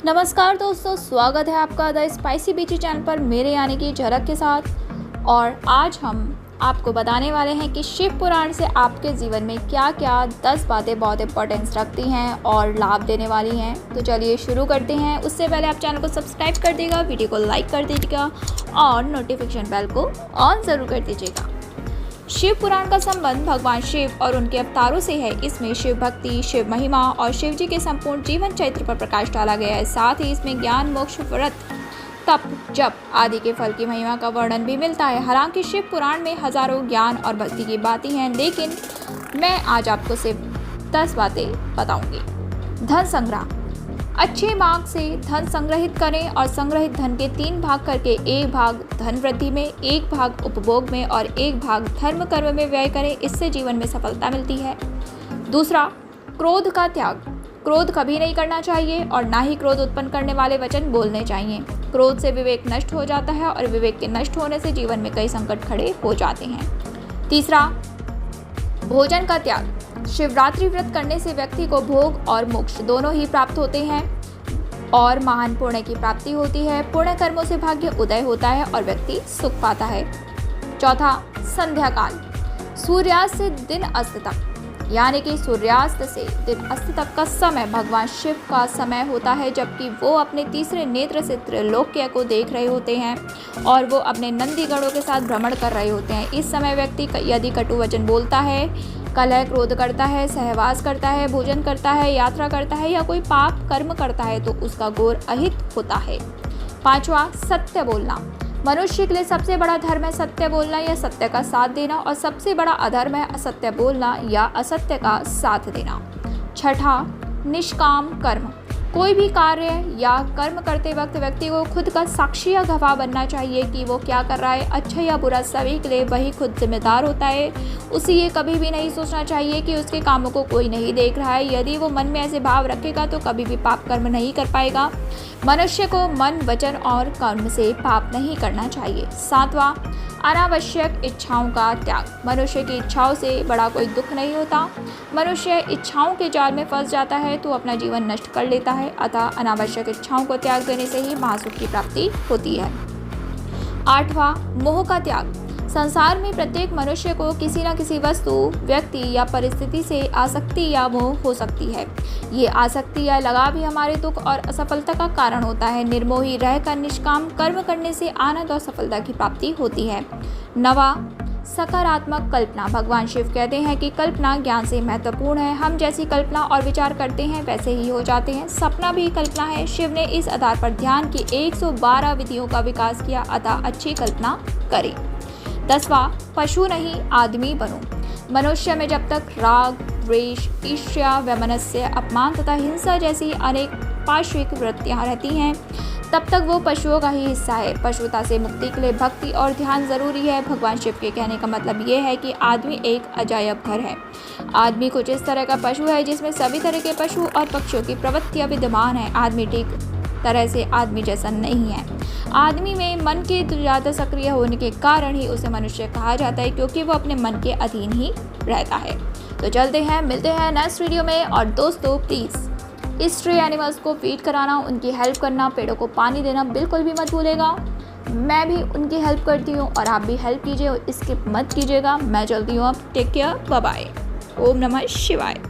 नमस्कार दोस्तों, स्वागत है आपका द स्पाइसी बीची चैनल पर मेरे यानी कि झलक के साथ। और आज हम आपको बताने वाले हैं कि शिव पुराण से आपके जीवन में क्या क्या 10 बातें बहुत इंपॉर्टेंस रखती हैं और लाभ देने वाली हैं। तो चलिए शुरू करते हैं। उससे पहले आप चैनल को सब्सक्राइब कर दीजिएगा, वीडियो को लाइक कर दीजिएगा और नोटिफिकेशन बेल को ऑन ज़रूर कर दीजिएगा। शिव पुराण का संबंध भगवान शिव और उनके अवतारों से है। इसमें शिव भक्ति, शिव महिमा और शिव जी के संपूर्ण जीवन चरित्र पर प्रकाश डाला गया है। साथ ही इसमें ज्ञान, मोक्ष, व्रत, तप, जप आदि के फल की महिमा का वर्णन भी मिलता है। हालांकि शिव पुराण में हजारों ज्ञान और भक्ति की बातें हैं, लेकिन मैं आज आपको सिर्फ 10 बातें बताऊंगी। धन संग्रह। अच्छे मार्ग से धन संग्रहित करें और संग्रहित धन के 3 भाग करके एक भाग धन वृद्धि में, एक भाग उपभोग में और एक भाग धर्म कर्म में व्यय करें। इससे जीवन में सफलता मिलती है। दूसरा, क्रोध का त्याग। क्रोध कभी नहीं करना चाहिए और ना ही क्रोध उत्पन्न करने वाले वचन बोलने चाहिए। क्रोध से विवेक नष्ट हो जाता है और विवेक के नष्ट होने से जीवन में कई संकट खड़े हो जाते हैं। तीसरा, भोजन का त्याग। शिवरात्रि व्रत करने से व्यक्ति को भोग और मोक्ष दोनों ही प्राप्त होते हैं और महान पुण्य की प्राप्ति होती है। पुण्य कर्मों से भाग्य उदय होता है और व्यक्ति सुख पाता है। चौथा, संध्या काल। सूर्यास्त से दिन अस्त तक, यानी कि सूर्यास्त से दिन अस्त तक का समय भगवान शिव का समय होता है, जबकि वो अपने तीसरे नेत्र से त्रिलोक्य को देख रहे होते हैं और वो अपने नंदी गणों के साथ भ्रमण कर रहे होते हैं। इस समय व्यक्ति यदि कटु वचन बोलता है, कलह क्रोध करता है, सहवास करता है, भोजन करता है, यात्रा करता है या कोई पाप कर्म करता है तो उसका घोर अहित होता है। पांचवा, सत्य बोलना। मनुष्य के लिए सबसे बड़ा धर्म है सत्य बोलना या सत्य का साथ देना, और सबसे बड़ा अधर्म है असत्य बोलना या असत्य का साथ देना। छठा, निष्काम कर्म। कोई भी कार्य या कर्म करते वक्त व्यक्ति को खुद का साक्षी या गवाह बनना चाहिए कि वो क्या कर रहा है। अच्छा या बुरा सभी के लिए वही खुद जिम्मेदार होता है। उसे ये कभी भी नहीं सोचना चाहिए कि उसके कामों को कोई नहीं देख रहा है। यदि वो मन में ऐसे भाव रखेगा तो कभी भी पाप कर्म नहीं कर पाएगा। मनुष्य को मन, वचन और कर्म से पाप नहीं करना चाहिए। सातवां, अनावश्यक इच्छाओं का त्याग। मनुष्य की इच्छाओं से बड़ा कोई दुख नहीं होता। मनुष्य इच्छाओं के जाल में फंस जाता है तो अपना जीवन नष्ट कर लेता है। अतः अनावश्यक इच्छाओं को त्याग देने से ही महासुख की प्राप्ति होती है। आठवां, मोह का त्याग। संसार में प्रत्येक मनुष्य को किसी न किसी वस्तु, व्यक्ति या परिस्थिति से आसक्ति या मोह हो सकती है। ये आसक्ति या लगाव ही हमारे दुख और असफलता का कारण होता है। निर्मोही रहकर निष्काम कर्म करने से आनंद और सफलता की प्राप्ति होती है। नवा, सकारात्मक कल्पना। भगवान शिव कहते हैं कि कल्पना ज्ञान से महत्वपूर्ण है। हम जैसी कल्पना और विचार करते हैं वैसे ही हो जाते हैं। सपना भी कल्पना है। शिव ने इस आधार पर ध्यान की 112 विधियों का विकास किया। अतः अच्छी कल्पना करें। 10वां, पशु नहीं आदमी बनो। मनुष्य में जब तक राग, द्वेष, ईर्ष्या, वैमनस्य, अपमान तथा हिंसा जैसी अनेक पार्श्विक वृत्तियां रहती हैं, तब तक वो पशुओं का ही हिस्सा है। पशुता से मुक्ति के लिए भक्ति और ध्यान जरूरी है। भगवान शिव के कहने का मतलब ये है कि आदमी एक अजायब घर है। आदमी कुछ इस तरह का पशु है जिसमें सभी तरह के पशु और पक्षियों की प्रवृत्तियां विद्यमान है। आदमी ठीक तरह से आदमी जैसा नहीं है। आदमी में मन के ज़्यादा सक्रिय होने के कारण ही उसे मनुष्य कहा जाता है, क्योंकि वो अपने मन के अधीन ही रहता है। तो चलते हैं, मिलते हैं नेक्स्ट वीडियो में। और दोस्तों प्लीज़ इस स्ट्रे एनिमल्स को फीड कराना, उनकी हेल्प करना, पेड़ों को पानी देना बिल्कुल भी मत भूलेगा। मैं भी उनकी हेल्प करती हूँ और आप भी हेल्प कीजिए, स्किप मत कीजिएगा। मैं चलती हूँ अब। Take care, bye bye. ओम नमः शिवाय।